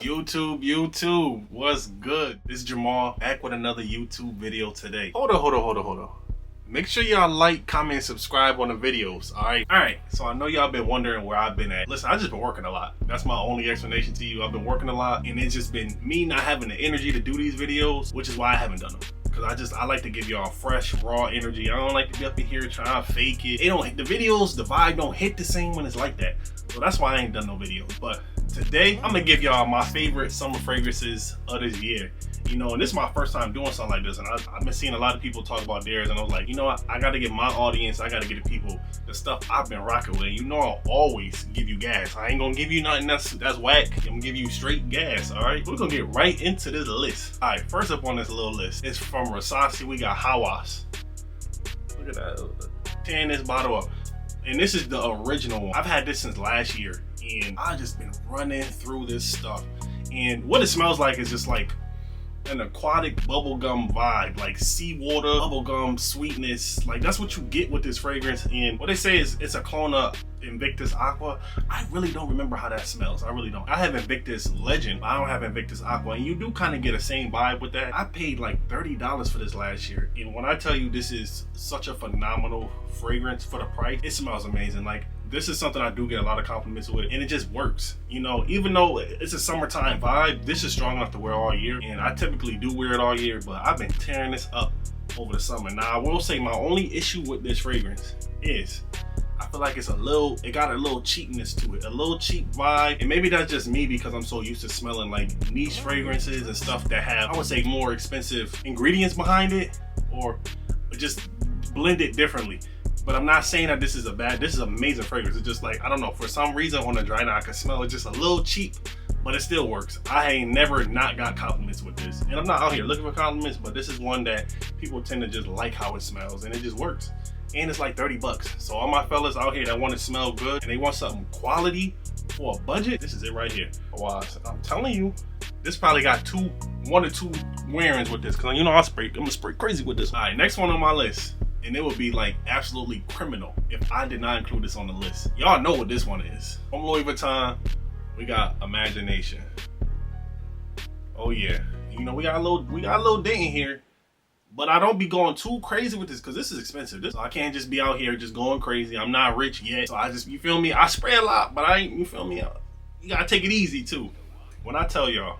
YouTube, what's good? This is Jamal back with another YouTube video today. Hold on. Make sure y'all like, comment, and subscribe on the videos, alright? So I know y'all been wondering where I've been at. Listen, I've just been working a lot. That's my only explanation to you. I've been working a lot, and it's just been me not having the energy to do these videos, which is why I haven't done them. Cause I like to give y'all fresh, raw energy. I don't like to be up in here trying to fake it. The videos, the vibe don't hit the same when it's like that. So that's why I ain't done no videos. But today, I'm gonna give y'all my favorite summer fragrances of this year. And this is my first time doing something like this, and I've been seeing a lot of people talk about theirs, and I was like, I gotta get my audience, I gotta get the people the stuff I've been rocking with. I'll always give you gas. I ain't gonna give you nothing that's whack. I'm gonna give you straight gas, alright? We're gonna get right into this list. Alright, first up on this little list is from Rasi. We got Amouage. Look at that. Tearing this bottle up. And this is the original one. I've had this since last year, and I've just been running through this stuff. And what it smells like is just like an aquatic bubblegum vibe, like seawater, bubblegum sweetness. Like that's what you get with this fragrance. And what they say is it's a clone of Invictus Aqua. I really don't remember how that smells. I really don't. I have Invictus Legend, but I don't have Invictus Aqua. And you do kind of get a same vibe with that. I paid like $30 for this last year. And when I tell you this is such a phenomenal fragrance for the price, it smells amazing. Like, this is something I do get a lot of compliments with, and it just works. Even though it's a summertime vibe, this is strong enough to wear all year, and I typically do wear it all year, but I've been tearing this up over the summer. Now, I will say my only issue with this fragrance is I feel like it got a little cheapness to it, a little cheap vibe, and maybe that's just me because I'm so used to smelling like niche fragrances and stuff that have, I would say, more expensive ingredients behind it, or just blend it differently. But I'm not saying that this is amazing fragrance. It's just like, I don't know, for some reason on the dry now I can smell it just a little cheap, but it still works. I ain't never not got compliments with this. And I'm not out here looking for compliments, but this is one that people tend to just like how it smells, and it just works. And it's like $30. So all my fellas out here that want to smell good and they want something quality for a budget, this is it right here. Wow, I'm telling you, this probably got one or two wearings with this, because I'm gonna spray crazy with this. All right, next one on my list. And it would be like absolutely criminal if I did not include this on the list. Y'all know what this one is. From Louis Vuitton, we got Imagination. Oh yeah, we got a little dent in here, but I don't be going too crazy with this because this is expensive. I can't just be out here just going crazy. I'm not rich yet, so you feel me? I spray a lot, but you feel me? You gotta take it easy too. When I tell y'all,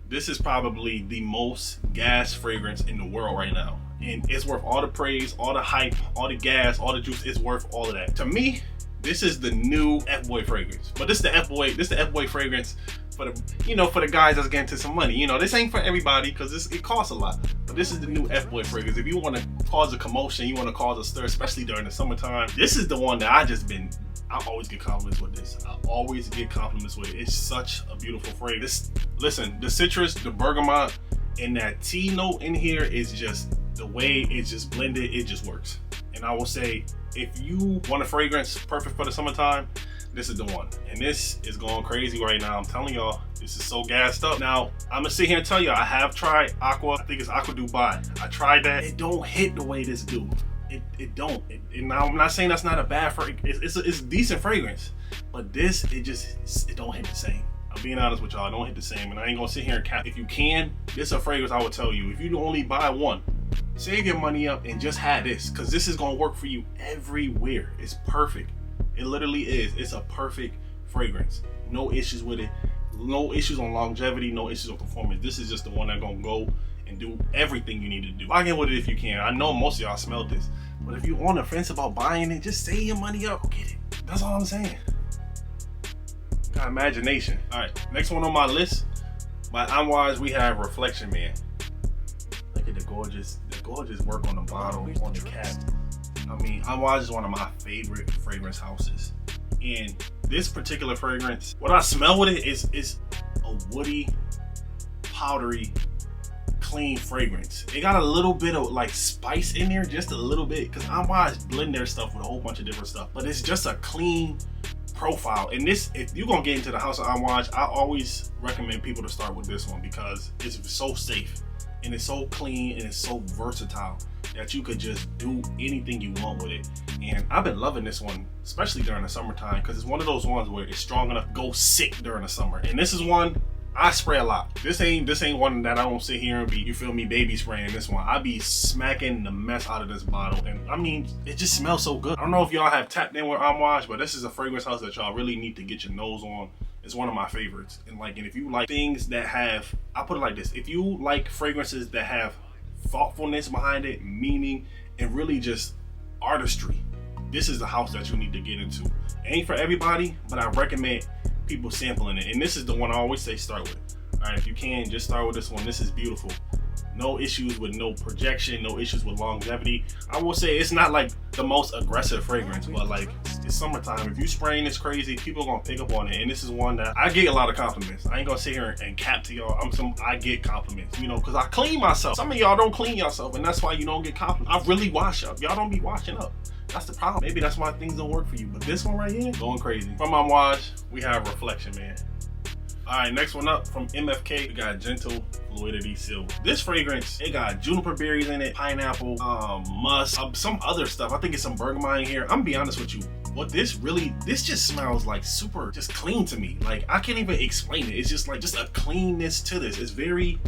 this is probably the most gas fragrance in the world right now. And it's worth all the praise, all the hype, all the gas, all the juice. It's worth all of that. To me, this is the new F-boy fragrance. But this is the F-boy fragrance for the guys that's getting to some money. This ain't for everybody because it costs a lot. But this is the new F-boy fragrance. If you want to cause a commotion, you want to cause a stir, especially during the summertime, this is the one that I always get compliments with this. I always get compliments with it. It's such a beautiful fragrance. Listen, the citrus, the bergamot, and that tea note in here is just, the way it's just blended, it just works. And I will say, if you want a fragrance perfect for the summertime, this is the one. And this is going crazy right now. I'm telling y'all, this is so gassed up. Now, I'm gonna sit here and tell you, I have tried Aqua. I think it's Aqua Dubai. I tried that. It don't hit the way this do. It don't. And now I'm not saying that's not a bad fragrance. It's a decent fragrance, but this, it don't hit the same. I'm being honest with y'all, it don't hit the same, and I ain't gonna sit here and cap. If you can, this is a fragrance I would tell you. If you only buy one, save your money up and just have this, because this is gonna work for you everywhere. It's perfect. It literally is. It's a perfect fragrance. No issues with it. No issues on longevity. No issues on performance. This is just the one that's gonna go and do everything you need to do. Buy in with it if you can. I know most of y'all smelled this, but if you're on the fence about buying it, just save your money up. Go get it. That's all I'm saying. Got Imagination. All right, next one on my list. By Amouage, we have Reflection Man. Look at the gorgeous work on the bottle, on the cap. I mean, Amouage is one of my favorite fragrance houses. And this particular fragrance, what I smell with it is a woody, powdery, clean fragrance. It got a little bit of like spice in there, just a little bit, because Amouage blend their stuff with a whole bunch of different stuff. But it's just a clean profile. And this, if you're gonna get into the house of Amouage, I always recommend people to start with this one because it's so safe. and it's so clean and it's so versatile that you could just do anything you want with it. And I've been loving this one, especially during the summertime, because it's one of those ones where it's strong enough to go sick during the summer. And this is one I spray a lot. This ain't one that I don't sit here and be, you feel me, baby spraying this one. I be smacking the mess out of this bottle. And I mean, it just smells so good. I don't know if y'all have tapped in with Amouage, but this is a fragrance house that y'all really need to get your nose on. It's one of my favorites. And if you like things that have, I put it like this, if you like fragrances that have thoughtfulness behind it, meaning, and really just artistry, this is the house that you need to get into. It ain't for everybody, but I recommend people sampling it. And this is the one I always say start with. All right, if you can, just start with this one. This is beautiful. No issues with no projection, no issues with longevity. I will say it's not like the most aggressive fragrance, but it's summertime. If you spraying this crazy, people are gonna pick up on it. And this is one that I get a lot of compliments. I ain't gonna sit here and cap to y'all. I get compliments, you know, because I clean myself. Some of y'all don't clean yourself, and that's why you don't get compliments. I really wash up. Y'all don't be washing up. That's the problem. Maybe that's why things don't work for you. But this one right here, going crazy. From Amouage, we have Reflection, man. All right, next one up from MFK, we got Gentle Fluidity Silver. This fragrance, it got juniper berries in it, pineapple, musk, some other stuff. I think it's some bergamot in here. I'm gonna be honest with you. This just smells like super, just clean to me. Like, I can't even explain it. It's just a cleanness to this. It's very,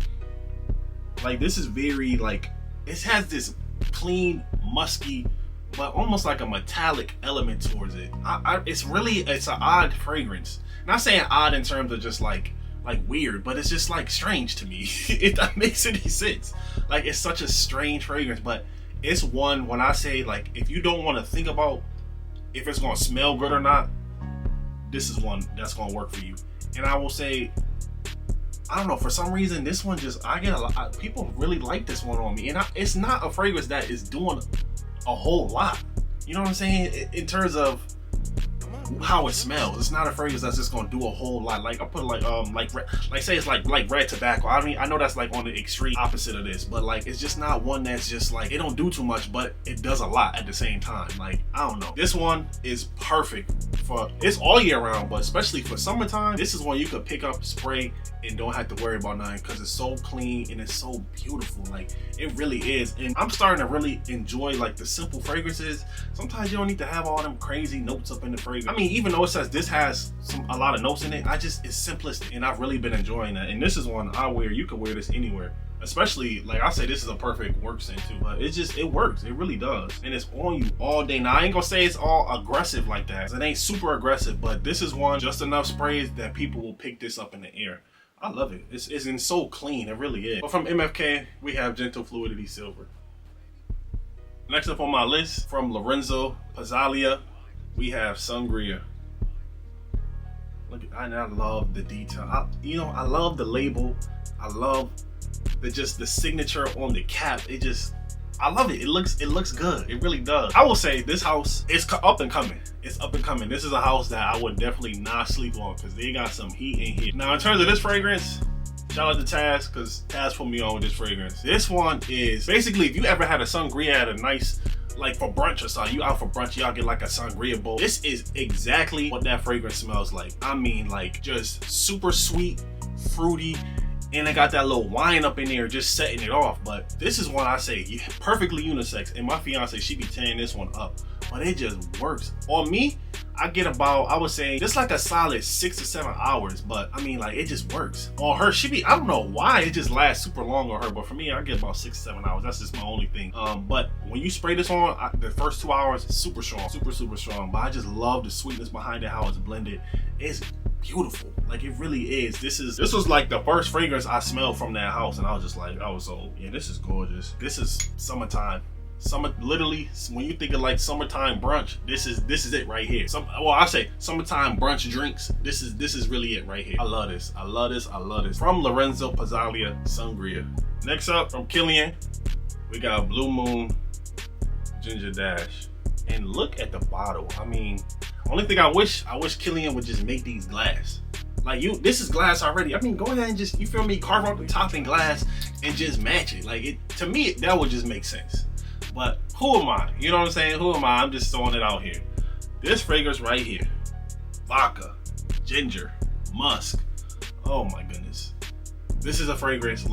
it has this clean, musky, but almost like a metallic element towards it. It's an odd fragrance. Not saying odd in terms of just like weird, but it's just strange to me, if that makes any sense. It's such a strange fragrance, but it's one when I say if you don't want to think about if it's gonna smell good or not, this is one that's gonna work for you. And I will say, I don't know, for some reason this one I get a lot. People really like this one on me, and it's not a fragrance that is doing a whole lot. You know what I'm saying? In terms of how it smells, it's not a fragrance that's just gonna do a whole lot. I put say it's like red tobacco. I mean, I know that's on the extreme opposite of this, but it's just not one that's just it don't do too much, but it does a lot at the same time. I don't know. This one is perfect it's all year round, but especially for summertime. This is one you could pick up, spray, and don't have to worry about nothing because it's so clean and it's so beautiful. It really is. And I'm starting to really enjoy the simple fragrances. Sometimes you don't need to have all them crazy notes up in the fragrance. I mean, even though it says this has a lot of notes in it, it's simplistic, and I've really been enjoying that. And this is one I wear. You can wear this anywhere. Especially, I say, this is a perfect work scent too, but it works. It really does. And it's on you all day. Now, I ain't gonna say it's all aggressive like that. It ain't super aggressive, but this is one, just enough sprays that people will pick this up in the air. I love it. It's so clean. It really is. But from MFK, we have Gentle Fluidity Silver. Next up on my list, from Lorenzo Pizzalia, we have Sangria. Look, I love the detail. I love the label. I love the signature on the cap. I love it. It looks good. It really does. I will say this house is up and coming. It's up and coming. This is a house that I would definitely not sleep on because they got some heat in here. Now, in terms of this fragrance, shout out to Taz, because Taz put me on with this fragrance. This one is basically, if you ever had a sangria at a nice, for brunch or something, you out for brunch, y'all get a sangria bowl. This is exactly what that fragrance smells like. I mean, just super sweet, fruity, and they got that little wine up in there just setting it off. But this is one I say perfectly unisex, and my fiance, she be tearing this one up, but it just works on me. I get about, I would say, just a solid 6 to 7 hours, but I mean, it just works. On her, I don't know why it just lasts super long on her, but for me, I get about 6 to 7 hours. That's just my only thing. But when you spray this on, the first 2 hours, super strong, super strong. But I just love the sweetness behind it, how it's blended. It's beautiful. It really is. This was the first fragrance I smelled from that house, and I was just yeah, this is gorgeous. This is summertime. Literally, when you think of summertime brunch, this is it right here. I say summertime brunch drinks. This is really it right here. I love this. From Lorenzo Pizzalia, Sangria. Next up, from Killian, we got Blue Moon Ginger Dash. And look at the bottle. I mean, only thing I wish Killian would just make these glass. This is glass already. I mean, go ahead and just, you feel me, carve out the top in glass and just match it. To me, that would just make sense. But who am I? You know what I'm saying? Who am I? I'm just throwing it out here. This fragrance right here, vodka, ginger, musk. Oh my goodness. This is a fragrance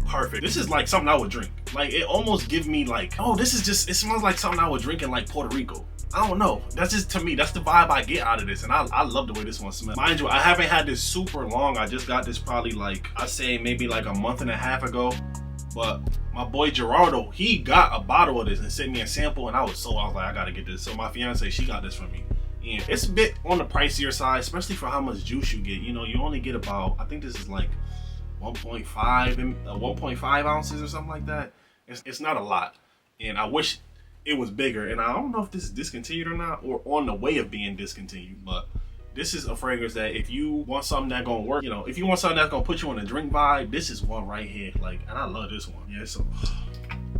perfect. This is like something I would drink. Like, it almost gives me like, oh, this is just, it smells like something I would drink in like Puerto Rico. I don't know. That's just, to me, that's the vibe I get out of this. And I love the way this one smells. Mind you, I haven't had this super long. I just got this probably like, I say maybe like a month and a half ago. But my boy Gerardo, he got a bottle of this and sent me a sample, and I was like, I gotta get this. So my fiance, she got this from me. And it's a bit on the pricier side, especially for how much juice you get. You know, you only get about, I think this is like 1.5 ounces or something like that. It's not a lot. And I wish it was bigger. And I don't know if this is discontinued or not, or on the way of being discontinued, but this is a fragrance that if you want something that's gonna work, you know, if you want something that's gonna put you on a drink vibe, this is one right here. Like, and I love this one. Yeah, so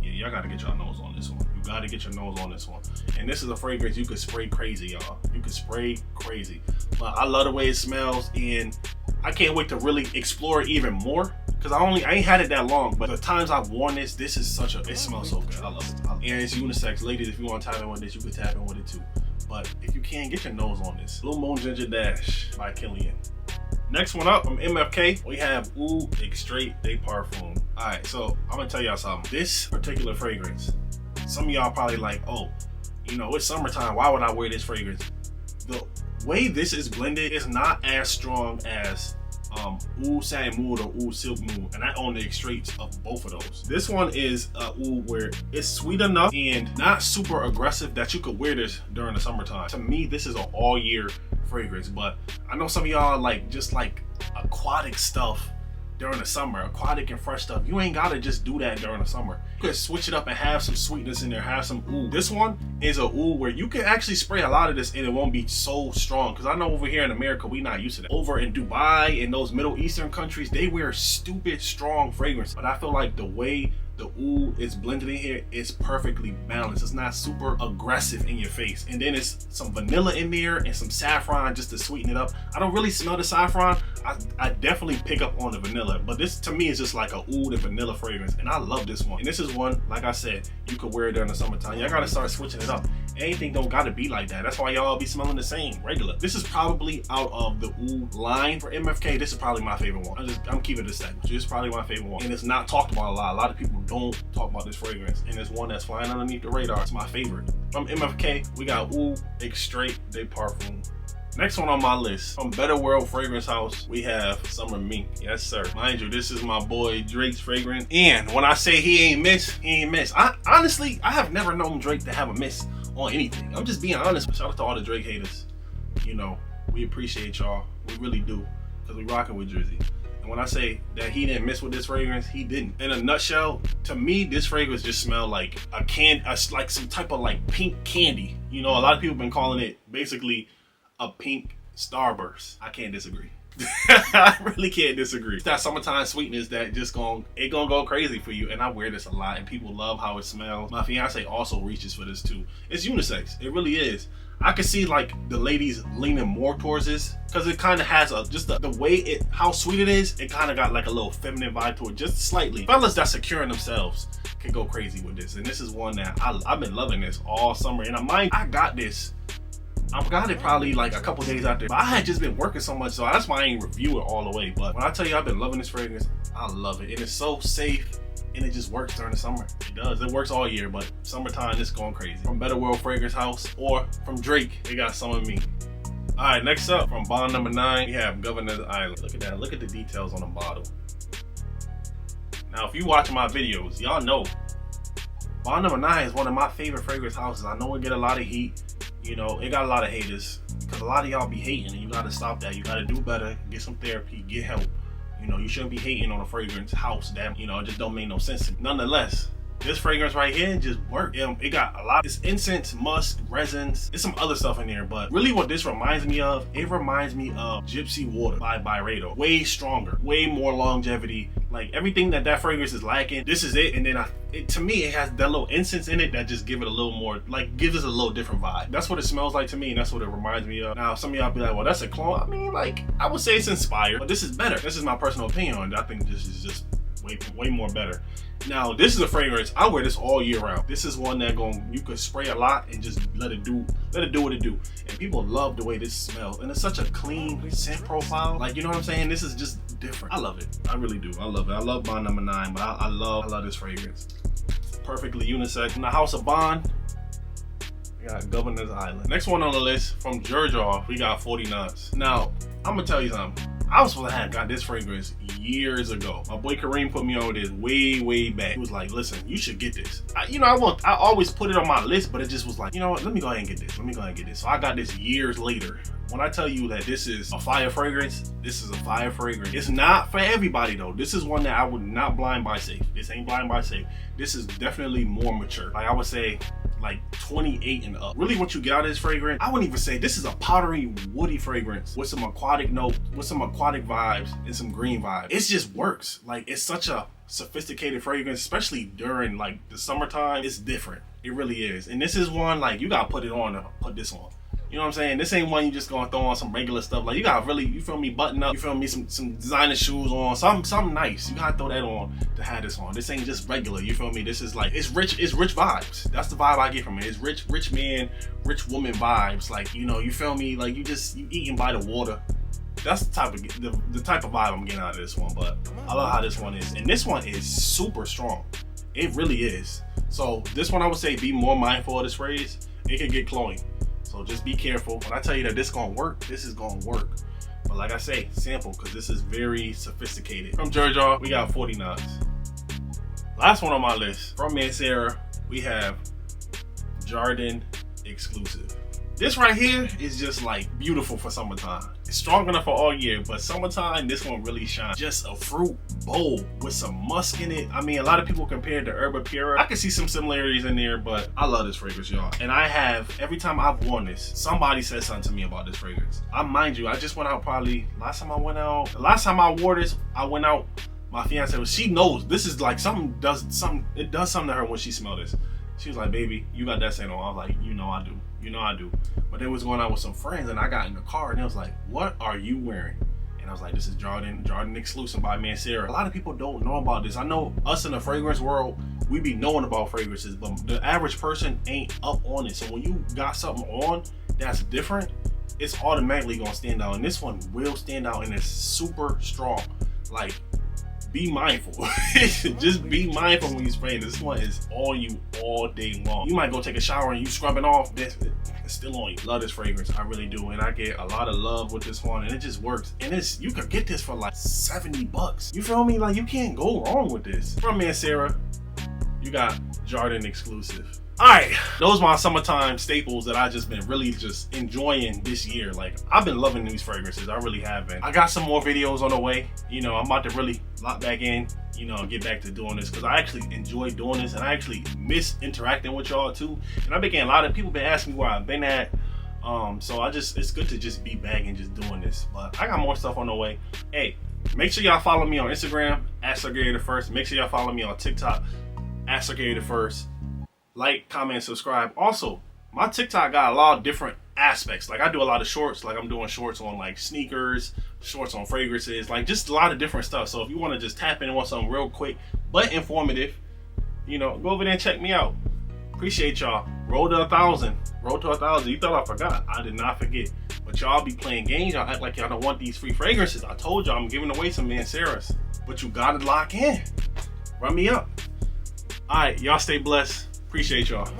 yeah, y'all gotta get your nose on this one. You gotta get your nose on this one. And this is a fragrance you could spray crazy, y'all. You could spray crazy. But I love the way it smells, and I can't wait to really explore it even more. Cause I ain't had it that long, but the times I've worn this, it smells so good. I love it. And it's unisex. Ladies, if you want to tap in with this, you can tap in with it too. But if you can, get your nose on this. Blue Moon Ginger Dash by Killian. Next one up from MFK, we have Oud Extrait de Parfum. Alright, so I'm gonna tell y'all something. This particular fragrance, some of y'all probably like, oh, you know, it's summertime, why would I wear this fragrance? The way this is blended is not as strong as Oud Satin Mood or Oud Silk Mood, and I own the extraits of both of those. This one is Oud where it's sweet enough and not super aggressive that you could wear this during the summertime. To me, this is an all year fragrance, but I know some of y'all like just like aquatic stuff during the summer, aquatic and fresh stuff. You ain't gotta just do that during the summer. You could switch it up and have some sweetness in there, have some oud. This one is a oud where you can actually spray a lot of this and it won't be so strong. Cause I know over here in America, we not used to that. Over in Dubai and those Middle Eastern countries, they wear stupid strong fragrance. But I feel like the way the oud is blended in here is perfectly balanced. It's not super aggressive in your face. And then it's some vanilla in there and some saffron just to sweeten it up. I don't really smell the saffron. I definitely pick up on the vanilla, but this to me is just like a oud and vanilla fragrance, and I love this one. And this is one, like I said, you could wear it during the summertime. Y'all gotta start switching it up. Anything don't gotta be like that. That's why y'all be smelling the same, regular. This is probably out of the oud line for MFK. This is probably my favorite one. I'm keeping this segment. This is probably my favorite one, and it's not talked about a lot. A lot of people don't talk about this fragrance, and it's one that's flying underneath the radar. It's my favorite. From MFK, we got Oud Extrait de Parfum. Next one on my list, from Better World Fragrance House, we have Summer Mink. Yes, sir. Mind you, this is my boy Drake's fragrance. And when I say he ain't miss, he ain't miss. Honestly, I have never known Drake to have a miss on anything. I'm just being honest. Shout out to all the Drake haters. You know, we appreciate y'all. We really do. Because we rocking with Drizzy. And when I say that he didn't miss with this fragrance, he didn't. In a nutshell, to me, this fragrance just smelled like like some type of like pink candy. You know, a lot of people have been calling it basically a pink Starburst. I can't disagree. I really can't disagree. It's that summertime sweetness that just gonna go crazy for you. And I wear this a lot, and people love how it smells. My fiance also reaches for this too. It's unisex. It really is. I can see like the ladies leaning more towards this because it kind of has the way how sweet it is. It kind of got like a little feminine vibe to it, just slightly. Fellas that's securing themselves can go crazy with this, and this is one that I've been loving this all summer. And I got this. I got it probably like a couple days after, but I had just been working so much, so that's why I ain't review it all the way. But when I tell you I've been loving this fragrance, I love it. And it's so safe, and it just works during the summer. It does. It works all year, but summertime, it's going crazy. From Better World Fragrance House, or from Drake, they got Summer Mink. All right, next up, from Bond Number 9, we have Governor's Island. Look at that. Look at the details on the bottle. Now, if you watch my videos, y'all know Bond Number 9 is one of my favorite fragrance houses. I know it get a lot of heat. You know, it got a lot of haters because a lot of y'all be hating, and you gotta stop that. You gotta do better, get some therapy, get help. You know, you shouldn't be hating on a fragrance house that, you know, it just don't make no sense. Nonetheless, this fragrance right here just worked. It got a lot. It's incense, musk, resins. There's some other stuff in there, but really what this reminds me of, it reminds me of Gypsy Water by Byredo. Way stronger, way more longevity. Like everything that fragrance is lacking, this is it. And then to me, it has that little incense in it that just give it a little more, like gives us a little different vibe. That's what it smells like to me, and that's what it reminds me of. Now, some of y'all be like, well, that's a clone. I mean, like, I would say it's inspired, but this is better. This is my personal opinion on it. I think this is just way more better. Now, this is a fragrance, I wear this all year round. This is one that you could spray a lot and just let it do what it do. And people love the way this smells. And it's such a clean scent profile. Like, you know what I'm saying? This is just different. I love it. I really do. I love it. I love Bond number 9, but I love this fragrance. Perfectly unisex. In the House of Bond, we got Governor's Island. Next one on the list, from Georgia, we got 49s. Now, I'm gonna tell you something. I was supposed to have got this fragrance years ago. My boy Kareem put me on this way back. He was like, listen, you should get this. I always put it on my list, but it just was like, you know what, let me go ahead and get this. Let me go ahead and get this. So I got this years later. When I tell you that this is a fire fragrance, this is a fire fragrance. It's not for everybody though. This is one that I would not blind buy safe. This ain't blind buy safe. This is definitely more mature. Like I would say, like 28 and up. Really what you get out of this fragrance, I wouldn't even say this is a powdery, woody fragrance with some aquatic note, with some aquatic vibes and some green vibes. It just works. Like it's such a sophisticated fragrance, especially during like the summertime. It's different. It really is. And this is one like you gotta put it on to put this on. You know what I'm saying? This ain't one you just gonna throw on some regular stuff. Like you gotta really, you feel me, button up, you feel me, some designer shoes on, something nice. You gotta throw that on to have this on. This ain't just regular, you feel me? This is like, it's rich vibes. That's the vibe I get from it. It's rich man, rich woman vibes. Like, you know, you feel me? Like you eating by the water. That's the type of vibe I'm getting out of this one. But I love how this one is. And this one is super strong. It really is. So this one I would say be more mindful of this phrase. It can get cloying. So just be careful. When I tell you that this gonna work, this is gonna work. But like I say, sample, because this is very sophisticated. From Georgia, we got 49s. Last one on my list, from Mancera, we have Jardin Exclusive. This right here is just like beautiful for summertime. It's strong enough for all year, but summertime, this one really shines. Just a fruit bowl with some musk in it. I mean, a lot of people compare it to Herba Pura. I can see some similarities in there, but I love this fragrance, y'all. And I have, every time I've worn this, somebody says something to me about this fragrance. Mind you, I just went out probably, the last time I wore this, I went out, my fiance, she knows this is like it does something to her when she smelled this. She was like, baby, you got that scent on. I was like, you know I do. You know I do. But they was going out with some friends and I got in the car and they was like, what are you wearing? And I was like, this is Jardin Exclusive by Mancera. A lot of people don't know about this. I know us in the fragrance world, we be knowing about fragrances, but the average person ain't up on it. So when you got something on that's different, it's automatically gonna stand out. And this one will stand out and it's super strong. Like, be mindful. Just be mindful when you spray. This one is on you all day long. You might go take a shower and you scrubbing off, it's still on you. Love this fragrance, I really do. And I get a lot of love with this one and it just works. And you could get this for like 70 bucks. You feel me? Like you can't go wrong with this. From Mancera, you got Jardin Exclusive. Alright, those are my summertime staples that I just been really just enjoying this year. Like, I've been loving these fragrances, I really have been. I got some more videos on the way. You know, I'm about to really lock back in, you know, and get back to doing this because I actually enjoy doing this and I actually miss interacting with y'all too. And I've been getting a lot of people been asking me where I've been at. So it's good to just be back and just doing this. But I got more stuff on the way. Hey, make sure y'all follow me on Instagram, @Sangria1st. Make sure y'all follow me on TikTok, @Sangria1st. Like, comment, subscribe. Also, my TikTok got a lot of different aspects. Like I do a lot of shorts, like I'm doing shorts on like sneakers, shorts on fragrances, like just a lot of different stuff. So if you want to just tap in and want something real quick but informative, you know, go over there and check me out. Appreciate y'all. Roll to 1,000. Roll to 1,000. You thought I forgot. I did not forget. But y'all be playing games. Y'all act like y'all don't want these free fragrances. I told y'all I'm giving away some Manceras. But you gotta lock in. Run me up. Alright, y'all stay blessed. Appreciate y'all.